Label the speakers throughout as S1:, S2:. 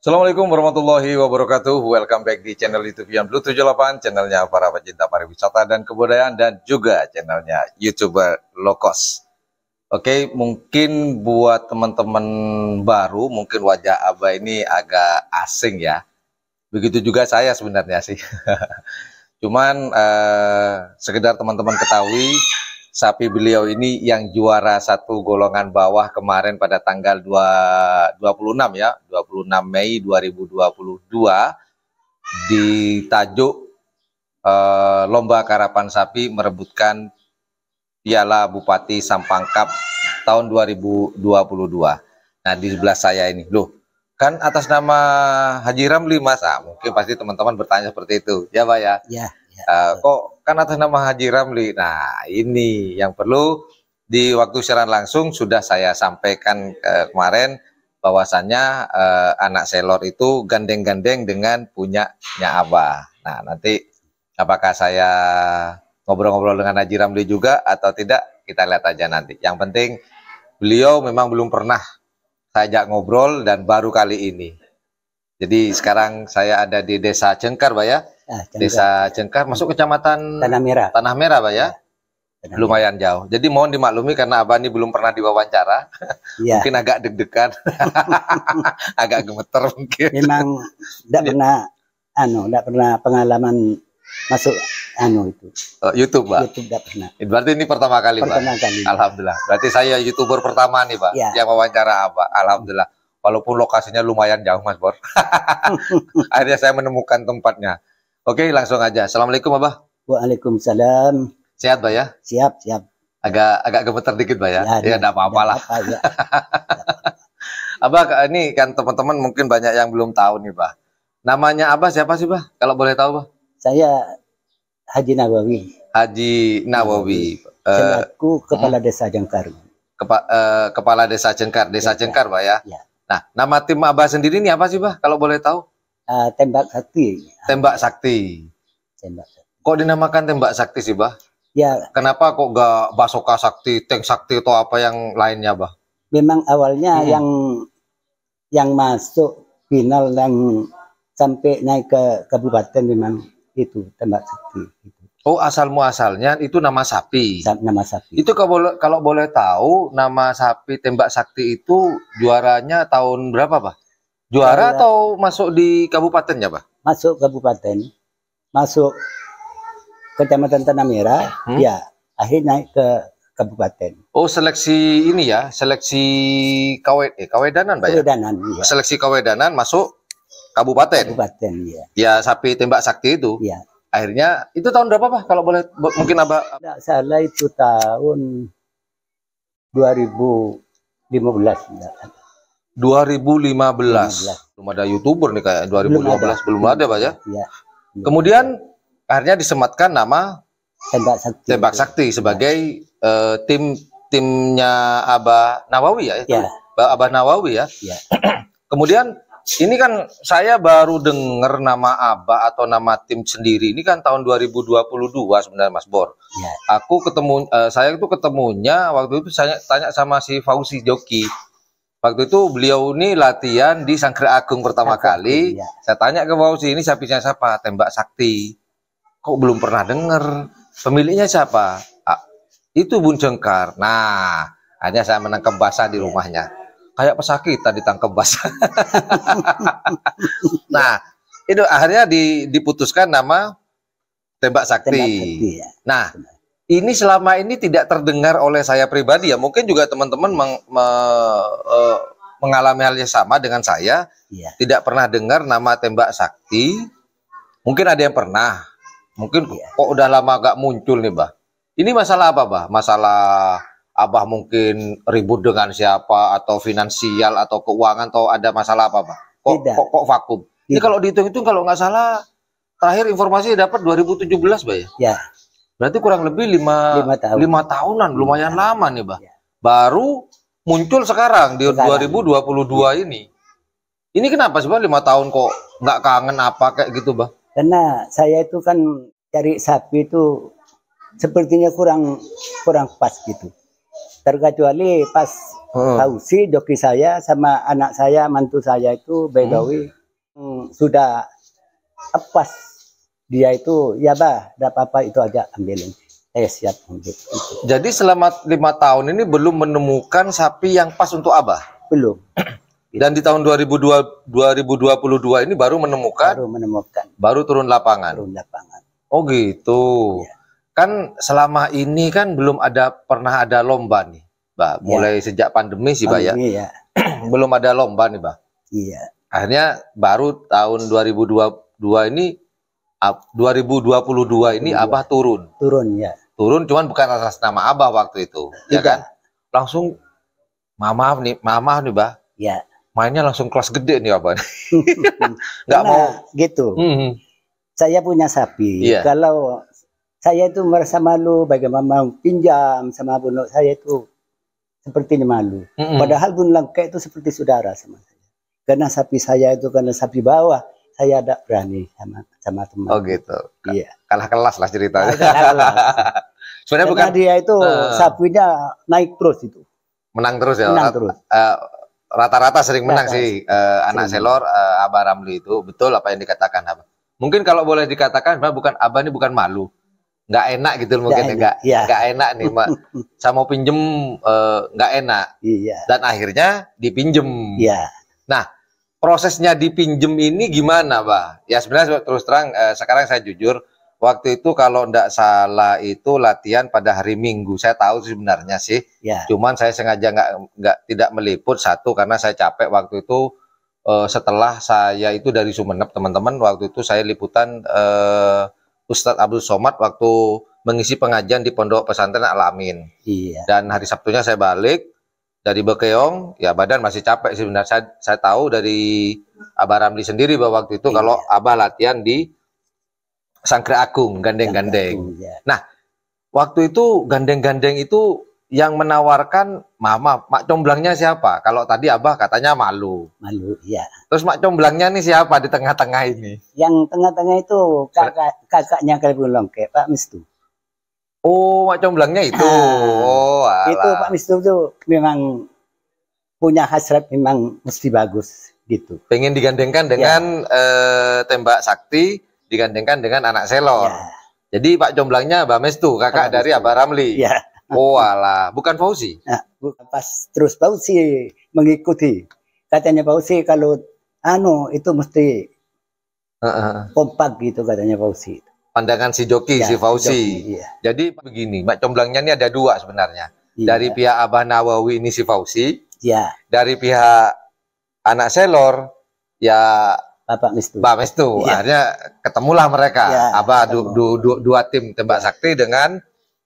S1: Assalamualaikum warahmatullahi wabarakatuh. Welcome back di channel YouTube yang Blue 78, channelnya para pecinta pariwisata dan kebudayaan, dan juga channelnya YouTuber low cost. Oke, mungkin buat teman-teman baru, mungkin wajah Abah ini agak asing ya. Begitu juga saya sebenarnya sih. Cuman sekedar teman-teman ketahui, sapi beliau ini yang juara satu golongan bawah kemarin pada tanggal 26 ya, 26 Mei 2022 di tajuk Lomba Karapan Sapi merebutkan Piala Bupati Sampang Cup tahun 2022. Nah, di sebelah saya ini, loh, kan atas nama Haji Ramli Mas, mungkin pasti teman-teman bertanya seperti itu, ya Pak ya?
S2: Ya.
S1: Kok kan atas nama Haji Ramli? Nah, ini yang perlu di waktu siaran langsung sudah saya sampaikan kemarin, bahwasannya anak selor itu gandeng-gandeng dengan punyanya Abah. Nah, nanti apakah saya ngobrol-ngobrol dengan Haji Ramli juga atau tidak, kita lihat aja nanti. Yang penting beliau memang belum pernah saya ajak ngobrol dan baru kali ini. Jadi sekarang saya ada di Desa Cengkar, Pak ya. Desa Cengkar, masuk kecamatan
S2: Tanah Merah.
S1: Tanah Merah, Pak ya. Lumayan jauh. Jadi mohon dimaklumi karena Abah ini belum pernah diwawancara. Ya. Mungkin agak deg-degan. Agak gemeter mungkin.
S2: Memang tidak pernah pengalaman masuk itu.
S1: YouTube, Pak.
S2: YouTube tidak pernah.
S1: Berarti ini pertama kali, Pak. Alhamdulillah. Berarti saya YouTuber pertama nih, Pak, yang wawancara Abah. Alhamdulillah. Walaupun lokasinya lumayan jauh, Mas Bor. Akhirnya saya menemukan tempatnya. Oke, langsung aja. Assalamualaikum, Abah.
S2: Waalaikumsalam.
S1: Sehat, Pak ya?
S2: Siap.
S1: Agak gemeter dikit, Pak ya? Ya, enggak apa-apa lah. Ya. Abah, ini kan teman-teman mungkin banyak yang belum tahu nih, Pak. Namanya Abah siapa sih, Pak? Kalau boleh tahu, Pak?
S2: Saya Haji Nawawi.
S1: Haji Nawawi.
S2: Selaku Kepala Desa Cengkar.
S1: Kepala Desa Cengkar. Desa Cengkar, Pak ya?
S2: Ya.
S1: Nah, nama tim Abah sendiri ini apa sih, Pak? Kalau boleh tahu?
S2: Tembak Sakti.
S1: Tembak Sakti. Kok dinamakan Tembak Sakti sih, Bah?
S2: Ya.
S1: Kenapa kok gak Basoka Sakti, Tank Sakti atau apa yang lainnya, Bah?
S2: Memang awalnya yang masuk final dan sampai naik ke kabupaten memang itu Tembak Sakti.
S1: Oh, asal muasalnya itu nama sapi.
S2: Nama sapi.
S1: Itu kalau boleh tahu, nama sapi Tembak Sakti itu juaranya tahun berapa, Pak? Juara atau masuk di kabupatennya, Pak?
S2: Masuk kabupaten, masuk kecamatan Tanah Merah, ya akhirnya naik ke kabupaten. Oh, seleksi ini ya, seleksi kawedanan, Pak? Kawedanan, ya. Seleksi kawedanan masuk kabupaten. Kabupaten, ya. Ya, sapi Tembak Sakti itu. Ya. Akhirnya itu tahun berapa, Pak? Kalau boleh mungkin Abah. Tidak salah itu tahun 2015.
S1: 2015. Belum ada YouTuber nih kayak 2015 belum ada, Pak ya? Iya. Kemudian akhirnya disematkan nama Tembak Sakti sebagai timnya Abah Nawawi ya? Itu? Ya. Abah Nawawi ya? Ya. Kemudian ini kan saya baru dengar nama Abah atau nama tim sendiri ini kan tahun 2022 sebenarnya, Mas Bor. Ya. Saya itu ketemunya waktu itu saya tanya sama si Fauzi Joki. Waktu itu beliau ini latihan di Sangkre Agung pertama kali. Ya. Saya tanya ke Fauzi, ini sapinya siapa? Tembak Sakti. Kok belum pernah dengar? Pemiliknya siapa? Itu Bun Cengkar. Nah, hanya saya menangkap basah di rumahnya. Kayak pesakitan ditangkap basah. Nah, itu akhirnya diputuskan nama Tembak Sakti. Ya. Nah, ini selama ini tidak terdengar oleh saya pribadi ya. Mungkin juga teman-teman mengalami hal yang sama dengan saya. Ya. Tidak pernah dengar nama Tembak Sakti. Mungkin ada yang pernah. Mungkin kok udah lama gak muncul nih, Bah. Ini masalah apa, Bah? Masalah Abah mungkin ribut dengan siapa atau finansial atau keuangan atau ada masalah apa, Bah? Kok vakum? Ini kalau dihitung-hitung kalau nggak salah terakhir informasi dapat 2017, Bah ya? Ya. Berarti kurang lebih 5 tahunan, lumayan lama nih, Bah. Ya. Baru muncul sekarang di 2022 ini. Ini kenapa sih, Bah, 5 tahun kok nggak kangen apa kayak gitu, Bah?
S2: Karena saya itu kan cari sapi itu sepertinya kurang pas gitu. Terkecuali pas Fauzi, joki saya sama anak saya, mantu saya itu Begawi sudah pas dia itu ya bah, tidak apa-apa itu aja ambilin. Saya siap untuk itu.
S1: Jadi selama 5 tahun ini belum menemukan sapi yang pas untuk Abah?
S2: Belum.
S1: Dan di tahun 2022 ini baru menemukan?
S2: Baru menemukan.
S1: Baru turun lapangan?
S2: Turun lapangan.
S1: Oh gitu. Ya. Kan selama ini kan belum pernah ada lomba nih, Bah. Mulai sejak pandemi sih, Bah ya. Ya. Belum ada lomba nih, Bah.
S2: Iya.
S1: Akhirnya baru tahun 2022 ini 2022 ini Abah turun.
S2: Turun ya.
S1: Turun cuman bukan atas nama Abah waktu itu, ya kan? Langsung mamah nih, Bah.
S2: Ya.
S1: Mainnya langsung kelas gede nih Abah. Nggak mau
S2: gitu. Saya punya sapi. Yeah. Kalau saya itu merasa malu bagaimana mau pinjam sama bunuk saya itu sepertinya malu. Padahal Bun Langke itu seperti saudara sama saya. Karena sapi saya itu karena sapi bawah, saya tidak berani sama teman.
S1: Oh gitu.
S2: Iya.
S1: Kalah kelas lah ceritanya.
S2: Sebenarnya bukan dia itu sapinya naik terus itu.
S1: Menang terus ya.
S2: Menang terus.
S1: Rata-rata sering menang sih anak selor Abah Ramli itu. Betul apa yang dikatakan Abah. Mungkin kalau boleh dikatakan Abah ini bukan malu. Nggak enak gitu mungkin nggak enak nih Mbak. Saya mau pinjem nggak enak.
S2: Iya.
S1: Dan akhirnya dipinjem.
S2: Iya.
S1: Nah, prosesnya dipinjem ini gimana, Mbak? Ya sebenarnya terus terang sekarang saya jujur, waktu itu kalau nggak salah itu latihan pada hari Minggu. Saya tahu sebenarnya sih. Ya. Cuman saya sengaja tidak meliput satu karena saya capek waktu itu setelah saya itu dari Sumeneb teman-teman. Waktu itu saya liputan Ustadz Abdul Somad waktu mengisi pengajian di Pondok Pesantren Al-Amin. Iya. Dan hari Sabtunya saya balik dari Bekeong, ya badan masih capek sih benar. Saya tahu dari Abah Ramli sendiri bahwa waktu itu kalau Abah latihan di Sangkre Agung, gandeng-gandeng. Ya. Nah, waktu itu gandeng-gandeng itu yang menawarkan Mak Comblangnya siapa? Kalau tadi Abah katanya malu. Malu, iya. Terus Mak Comblangnya nih siapa di tengah-tengah ini?
S2: Yang tengah-tengah itu kakaknya Kalbun Longke, Pak Mistu.
S1: Oh, Mak Comblangnya itu. Oh,
S2: itu Pak Mistu itu memang punya hasrat memang mesti bagus gitu.
S1: Pengen digandengkan dengan tembak sakti, digandengkan dengan anak selor. Ya. Jadi Pak Comblangnya Mbak Mestu, kakak dari Abah Ramli. Ya. Oh alah, bukan Fauzi.
S2: Nah, pas terus Fauzi mengikuti. Katanya Fauzi kalau itu mesti kompak gitu katanya Fauzi.
S1: Pandangan si joki, si Fauzi. Iya. Jadi begini, Mak Comblangnya ini ada dua sebenarnya. Iya. Dari pihak Abah Nawawi ini si Fauzi. Iya. Dari pihak anak selor, ya
S2: Bapak Mestu.
S1: Mbak Mestu. Iya. Akhirnya ketemulah mereka. Iya, Abah dua tim tembak sakti dengan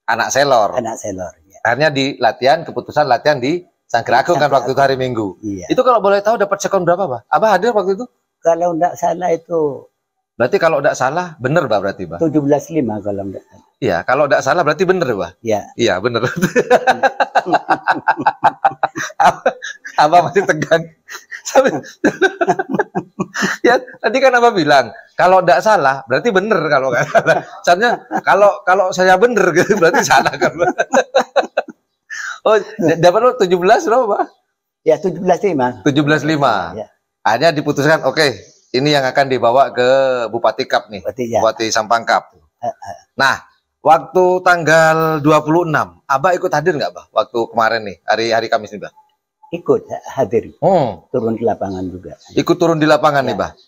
S1: anak selor.
S2: Anak selor. Ya.
S1: Akhirnya keputusan latihan di Sangkre Agung kan waktu itu hari Minggu. Iya. Itu kalau boleh tahu dapat sekon berapa, Pak? Abah hadir waktu itu?
S2: Kalau enggak salah itu.
S1: Berarti kalau enggak salah bener, Pak, berarti, Pak?
S2: 17,5 kalau enggak salah.
S1: Iya, kalau enggak salah berarti bener, Pak?
S2: Iya.
S1: Iya, bener. Abah masih tegang. Ya, tadi kan Abah bilang kalau enggak salah berarti bener kalau enggak salah. Soalnya kalau saya bener gitu berarti salah kan. Oh, dapat lo 17 berapa, Pak?
S2: Ya, 17,5.
S1: 17,5. Ya. Akhirnya diputuskan, oke, ini yang akan dibawa ke Bupati Kap nih. Bupati Sampang Kap. Nah, waktu tanggal 26, Abah ikut hadir nggak, Bah? Waktu kemarin nih, hari Kamis nih, Bah?
S2: Ikut hadir. Turun di lapangan juga.
S1: Ikut turun di lapangan nih, Bah.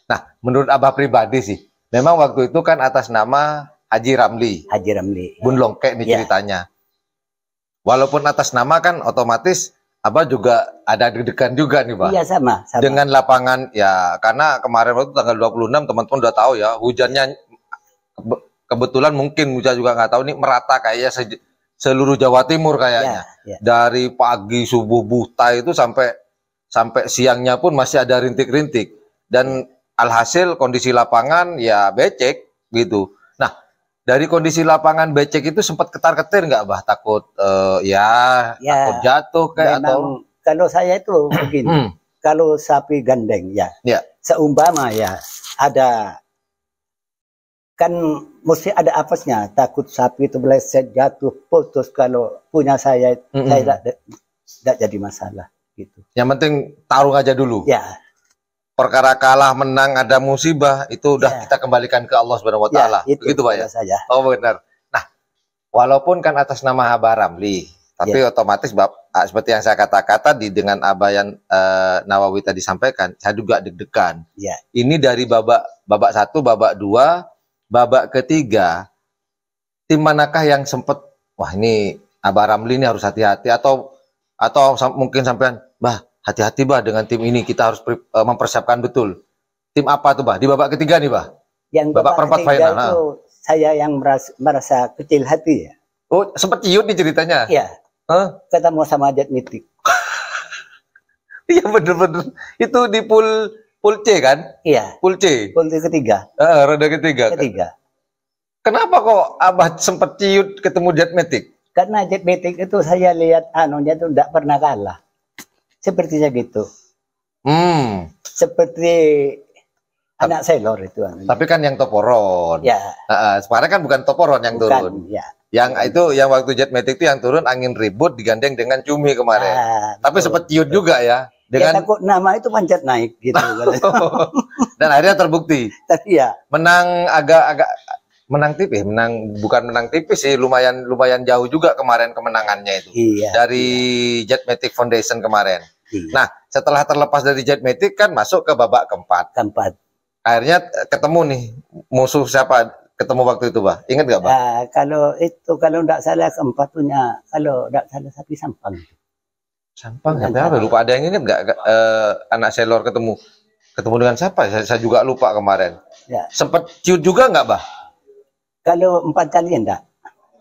S1: Nah, menurut Abah pribadi sih, memang waktu itu kan atas nama Haji Ramli.
S2: Haji Ramli.
S1: Bun Longke nih ceritanya. Walaupun atas nama kan otomatis Abah juga ada deg-degan juga nih, Pak.
S2: Iya, sama.
S1: Dengan lapangan, ya karena kemarin waktu tanggal 26 teman-teman udah tahu ya, hujannya kebetulan mungkin Muja juga nggak tahu nih merata kayaknya seluruh Jawa Timur kayaknya. Ya. Dari pagi subuh buta itu sampai siangnya pun masih ada rintik-rintik. Dan alhasil kondisi lapangan ya becek gitu. Nah, dari kondisi lapangan becek itu sempat ketar-ketir nggak, Bah? Takut takut jatuh kayak atau?
S2: Kalau saya itu begini, kalau sapi gandeng ya, seumpama ya ada kan mesti ada apesnya, takut sapi itu meleset jatuh putus. Kalau punya saya tidak jadi masalah gitu.
S1: Yang penting tarung aja dulu.
S2: Ya.
S1: Perkara kalah menang ada musibah itu udah kita kembalikan ke Allah Subhanahu wa taala. Begitu Pak ya?
S2: Saja.
S1: Oh benar. Nah, walaupun kan atas nama Abah Ramli, tapi otomatis seperti yang saya kata-kata dengan Abayan Nawawi tadi sampaikan, saya juga deg-degan.
S2: Ya.
S1: Ini dari babak 1, babak 2, babak ketiga, tim manakah yang sempat wah ini Abah Ramli ini harus hati-hati atau mungkin sampean, Bah, hati-hati Bah dengan tim ini, kita harus mempersiapkan betul. Tim apa tuh Bah? Di babak ketiga nih Bah?
S2: Yang babak perempat final itu saya yang merasa kecil hati ya.
S1: Oh, sempat ciut nih ceritanya?
S2: Iya. Ketemu sama Jet Mitik.
S1: Iya bener-bener. Itu di pool C kan?
S2: Iya.
S1: Pool C.
S2: Pool ketiga.
S1: Roda ketiga. Kenapa kok Abah sempat ciut ketemu Jet Mitik?
S2: Karena Jet Mitik itu saya lihat anunya itu tidak pernah kalah. Sepertinya gitu. Seperti anak Sailor itu.
S1: Tapi kan yang Toporon.
S2: Ya.
S1: Sekarang kan bukan Toporon yang turun.
S2: Ya.
S1: Yang itu yang waktu Jet Matic itu yang turun angin ribut digandeng dengan Cumi kemarin. Tapi sempat ciut juga ya.
S2: Dengan takut nama itu panjat naik gitu.
S1: Dan akhirnya terbukti.
S2: Iya.
S1: Menang menang tipis, bukan menang tipis sih, lumayan jauh juga kemarin kemenangannya itu.
S2: Iya.
S1: Dari Jet Matic Foundation kemarin.
S2: Iya.
S1: Nah, setelah terlepas dari Jet Matic kan masuk ke babak keempat. Akhirnya ketemu nih musuh siapa? Ketemu waktu itu, Bah. Ingat nggak, Bah?
S2: Kalau tidak salah keempat punya, kalau tidak salah Sapi Sampang.
S1: Sampang, apa? Lupa, ada yang ingat nggak anak Sailor ketemu dengan siapa? Saya juga lupa kemarin. Ya. Sempat ciut juga nggak, Bah?
S2: Kalau 4 kali enggak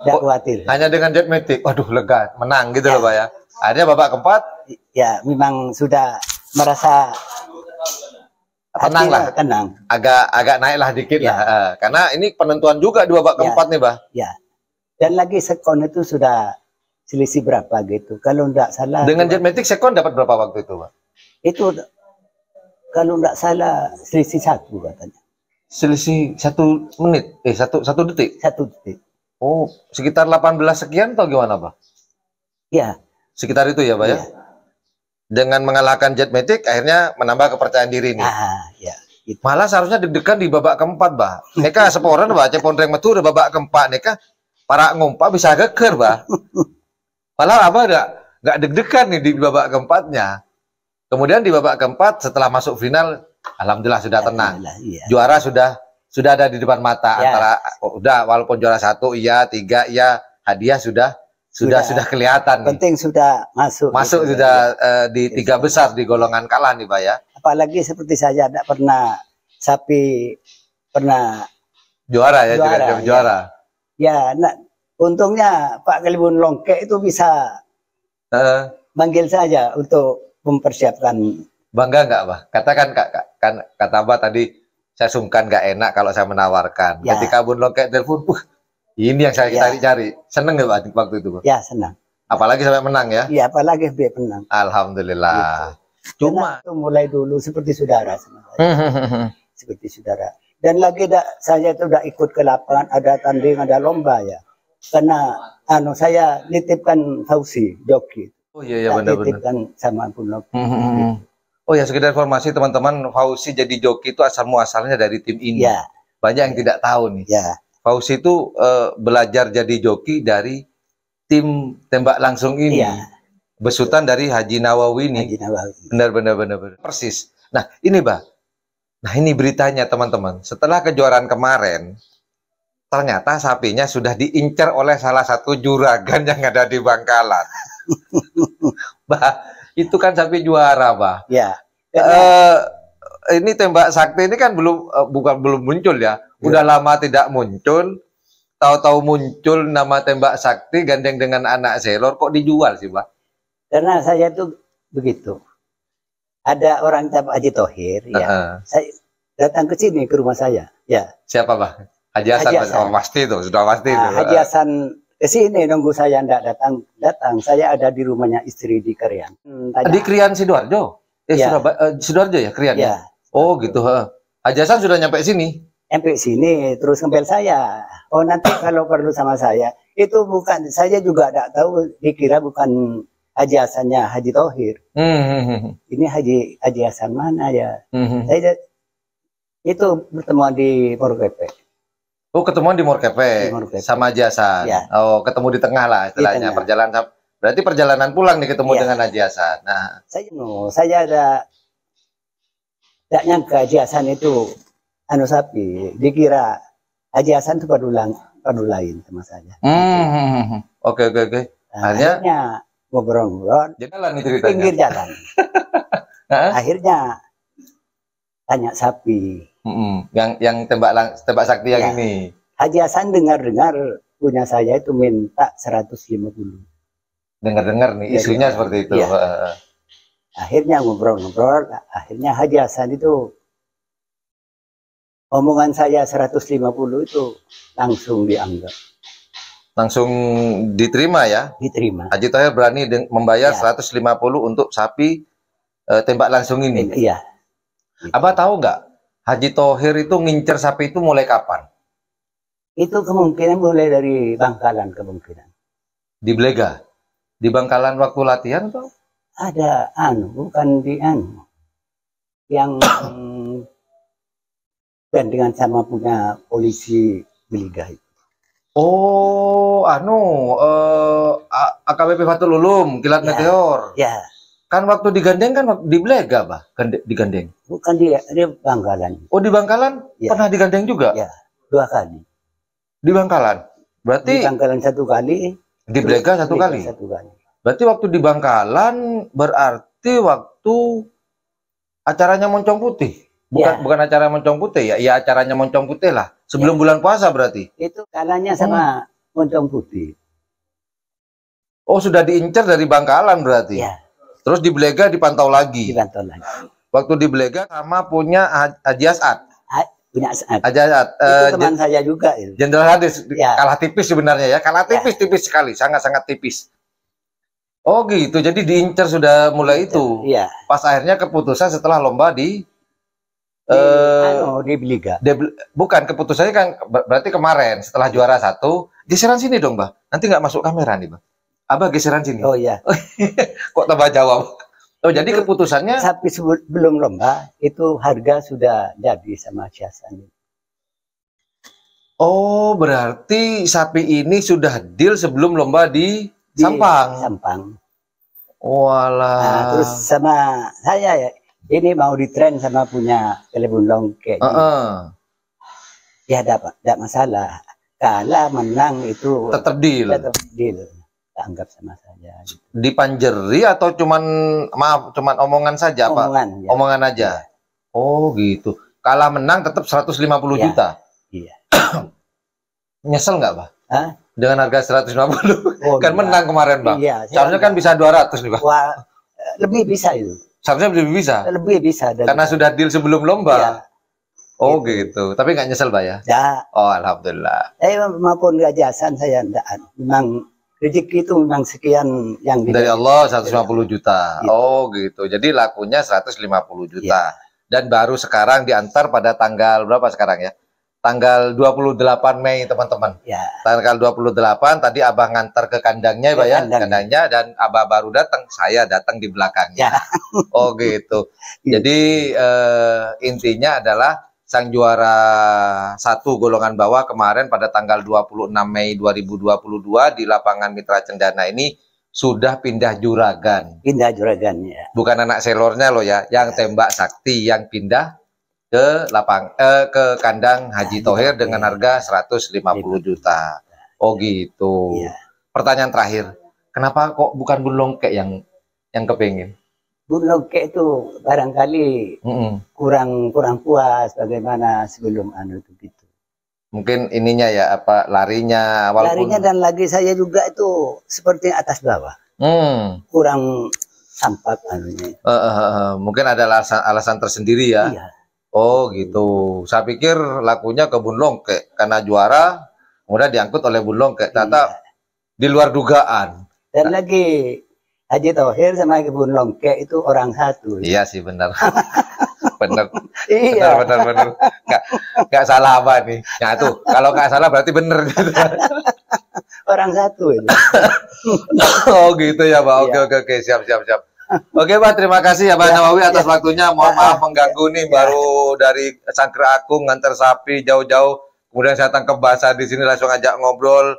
S2: khawatir.
S1: Hanya dengan Jet Matic, waduh lega, menang gitu loh, Bah ya. Akhirnya babak keempat,
S2: ya memang sudah merasa tenang.
S1: Agak naiklah dikit lah. Karena ini penentuan juga di babak keempat nih, Bah.
S2: Ya. Dan lagi sekon itu sudah selisih berapa gitu. Kalau enggak salah.
S1: Dengan Jet Matic sekon dapat berapa waktu itu, Bah?
S2: Itu kalau enggak salah selisih 1 katanya.
S1: Selisih 1 menit, 1 detik.
S2: 1 detik.
S1: Oh, sekitar 18 sekian atau gimana, Bah?
S2: Ya.
S1: Sekitar itu ya, Bah ya? Dengan mengalahkan Jet Matic akhirnya menambah kepercayaan diri nih.
S2: Ya. Gitu.
S1: Malah seharusnya deg-degan di babak keempat, Bah. Neka seporan, Bah, cepondreng metu di babak keempat. Neka para ngumpa bisa geger, Bah. Malah Abah nggak deg-degan nih di babak keempatnya. Kemudian di babak keempat setelah masuk final, alhamdulillah sudah tenang.
S2: Iya.
S1: Juara sudah ada di depan mata. Antara udah walaupun juara 1 iya, 3 iya, hadiah sudah kelihatan.
S2: Penting nih. Sudah masuk
S1: gitu, sudah di 3 besar di golongan kalah nih, Pak ya.
S2: Apalagi seperti saya tidak pernah sapi pernah
S1: juara ya, juara.
S2: Ya, nah, untungnya Pak Kalibun Longke itu bisa manggil saja untuk mempersiapkan.
S1: Bangga nggak, Bah? Katakan kata Abah tadi, saya sungkan nggak enak kalau saya menawarkan. Ya. Ketika Bun Longke telepon, ini yang saya cari. Seneng nggak, Pak, waktu itu, Bah?
S2: Ya, senang.
S1: Apalagi sampai menang ya?
S2: Iya, apalagi sampai menang.
S1: Alhamdulillah. Gitu. Cuma
S2: itu mulai dulu seperti saudara sama saya. Seperti saudara. Dan lagi saya itu udah ikut ke lapangan, ada tanding, ada lomba ya. Karena saya nitipkan Fauzi joki.
S1: Oh iya benar-benar.
S2: Nitipkan sama Bun Longke.
S1: Oh ya, sekedar informasi teman-teman, Fauzi jadi joki itu asal-muasalnya dari tim ini.
S2: Ya.
S1: Banyak yang tidak tahu nih.
S2: Ya.
S1: Fauzi itu belajar jadi joki dari tim tembak langsung ini.
S2: Ya.
S1: Besutan dari Haji Nawawi ini. Benar. Persis. Nah, ini, Bah. Nah, ini beritanya teman-teman. Setelah kejuaraan kemarin, ternyata sapinya sudah diincar oleh salah satu juragan yang ada di Bangkalan. Bah, itu kan sapi juara, Bah.
S2: Ya.
S1: Ini tembak sakti ini kan belum muncul ya. Udah lama tidak muncul. Tahu-tahu muncul nama tembak sakti gandeng dengan anak Sailor, kok dijual sih, Bah?
S2: Karena saya tuh begitu. Ada orang Pak Haji Thohir, ya. Saya datang ke sini ke rumah saya, ya.
S1: Siapa, Bah? Haji Hasan. Oh, pasti itu, sudah pasti.
S2: Haji Hasan ke sini nunggu saya enggak datang. Saya ada di rumahnya istri di Krian.
S1: Di Krian Sidoarjo? Sidoarjo ya, Krian ya. Oh, gitu, Haji Hasan sudah nyampe sini.
S2: Sampai sini terus ngempel saya. Oh, nanti kalau perlu sama saya. Itu bukan, saya juga tidak tahu, dikira bukan Haji Hasannya Haji Thohir. Ini Haji Hasan mana ya? Saya itu bertemu di Morkepe.
S1: Oh, ketemuan di Morkepe sama Haji Hasan. Ya. Oh, ketemu di tengah lah istilahnya, perjalanan. Berarti perjalanan pulang nih ketemu dengan Haji Hasan. Nah,
S2: saya tidak nyangka Haji Hasan itu anu sapi, dikira Haji Hasan itu padu lain sama saya.
S1: Oke.
S2: Akhirnya ngobrol-ngobrol, pinggir jalan. Akhirnya tanya sapi.
S1: Yang tembak sakti yang ini.
S2: Haji Hasan dengar-dengar punya saya itu minta 150.
S1: Dengar-dengar nih isunya seperti itu. Ya.
S2: Akhirnya ngobrol-ngobrol, akhirnya Haji Hasan itu omongan saya 150 itu langsung dianggap.
S1: Langsung diterima ya?
S2: Diterima.
S1: Haji Thohir berani membayar 150 untuk sapi tembak langsung ini?
S2: Iya.
S1: Abah tahu nggak? Haji Thohir itu ngincer sapi itu mulai kapan?
S2: Itu kemungkinan mulai dari Bangkalan kemungkinan.
S1: Di Blega? Di Bangkalan waktu latihan atau?
S2: Ada bukan di yang gandengan sama punya polisi Blega itu.
S1: Oh, AKBP Fatul Ulum, Kilat Meteor.
S2: Ya.
S1: Kan waktu digandeng kan di Blega, Bah? Digandeng?
S2: Bukan di Bangkalan.
S1: Oh, di Bangkalan? Ya. Pernah digandeng juga?
S2: Ya, 2 kali.
S1: Di Bangkalan? Berarti...
S2: Di Bangkalan 1 kali.
S1: Di Blega 1 kali?
S2: 1 kali.
S1: Berarti waktu di Bangkalan, berarti waktu acaranya Moncong Putih? Bukan acara Moncong Putih ya? Ya acaranya Moncong Putih lah. Sebelum bulan puasa berarti?
S2: Itu kalanya sama Moncong Putih.
S1: Oh, sudah diincar dari Bangkalan berarti?
S2: Ya.
S1: Terus di Blega dipantau lagi.
S2: Dipantau lagi.
S1: Waktu di Blega sama punya Haji As'ad.
S2: Punya As'ad.
S1: Haji As'ad.
S2: Itu teman saya juga.
S1: Jenderal Hadis. Kalah tipis sebenarnya ya. Kalah tipis sekali. Sangat-sangat tipis. Oh gitu. Jadi diincar sudah mulai itu.
S2: Iya.
S1: Pas akhirnya keputusan setelah lomba di
S2: Blega.
S1: Bukan, keputusannya kan berarti kemarin setelah juara 1. Geseran sini dong, Mbak. Nanti nggak masuk kamera nih, Mbak. Abah geseran sini.
S2: Oh iya.
S1: Kok tambah jawab? Oh, jadi keputusannya
S2: sapi sebelum lomba itu harga sudah jadi sama Hasan.
S1: Oh, berarti sapi ini sudah deal sebelum lomba di Sampang.
S2: Sampang.
S1: Walah.
S2: Nah, terus sama saya ya, ini mau ditren sama punya Kelebun Longke. Ya tidak masalah. Kalah menang itu
S1: tetap deal.
S2: Tetap deal. Anggap sama saja.
S1: Dipanjeri atau cuman omongan saja, Pak?
S2: Ya.
S1: Omongan aja. Ya. Oh, gitu. Kalah menang tetap 150 juta.
S2: Iya.
S1: Nyesel nggak, Pak?
S2: Hah?
S1: Dengan harga 150. Kan menang kemarin, Pak.
S2: Iya,
S1: seharusnya kan bisa 200 nih, Pak.
S2: Wah, lebih bisa itu.
S1: Seharusnya lebih bisa.
S2: Lebih bisa.
S1: Karena sudah deal sebelum lomba.
S2: Iya.
S1: Oh gitu. Tapi nggak nyesel, Pak ya?
S2: Ya.
S1: Oh, alhamdulillah.
S2: Maupun gajasan saya enggak. Memang rezeki itu memang sekian yang
S1: dari Allah 150 juta. Gitu. Oh gitu. Jadi lakunya 150 juta. Ya. Dan baru sekarang diantar pada tanggal berapa sekarang ya? Tanggal 28 Mei, teman-teman. Ya. Tanggal 28 tadi Abah ngantar ke kandangnya, Pak ya. Kandangnya, dan Abah baru datang, saya datang di belakangnya. Ya. Oh gitu. Ya. Jadi intinya adalah sang juara 1 golongan bawah kemarin pada tanggal 26 Mei 2022 di lapangan Mitra Cendana ini sudah pindah juragan. Pindah juragan ya. Bukan anak selornya loh ya, yang tembak sakti yang pindah ke ke kandang Haji Thohir dengan harga 150 juta. Oh gitu. Ya. Pertanyaan terakhir, kenapa kok bukan Bulongke yang kepingin? Bulongke itu barangkali kurang puas bagaimana sebelum itu gitu. Mungkin ininya ya apa larinya walaupun... Larinya dan lagi saya juga itu seperti atas bawah. Kurang sampak anunya. Mungkin ada alasan tersendiri ya. Iya. Oh gitu. Saya pikir lakunya ke Bulongke karena juara kemudian diangkut oleh Bulongke. Ternyata di luar dugaan. Dan lagi Haji Thohir sama Kebun Longke itu orang satu. Iya sih benar. Benar. Iya. Benar. Nggak salah apa nih. Nah tuh, kalau nggak salah berarti benar. Orang satu ini. Oh gitu ya Pak. Oke, siap. Oke Pak, terima kasih ya Pak Nawawi atas waktunya. Mohon maaf mengganggu nih, baru dari Sangkera Agung nganter sapi jauh-jauh, kemudian saya tangkap bahasa di sini langsung ajak ngobrol.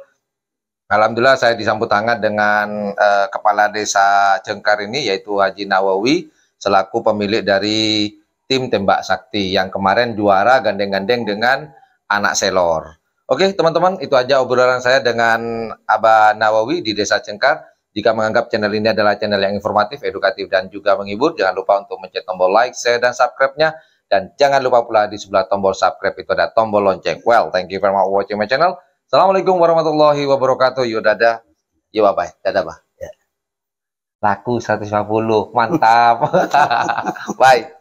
S1: Alhamdulillah saya disambut hangat dengan Kepala Desa Cengkar ini, yaitu Haji Nawawi, selaku pemilik dari tim Tembak Sakti yang kemarin juara gandeng-gandeng dengan anak selor. Oke teman-teman, itu aja obrolan saya dengan Abah Nawawi di Desa Cengkar. Jika menganggap channel ini adalah channel yang informatif, edukatif, dan juga menghibur, jangan lupa untuk mencet tombol like, share, dan subscribe-nya. Dan jangan lupa pula di sebelah tombol subscribe itu ada tombol lonceng. Well, thank you very much for watching my channel. Assalamualaikum warahmatullahi wabarakatuh. Yuk dadah. Yuk bye. Dadah bah. Ya. Laku 150. Mantap. Bye.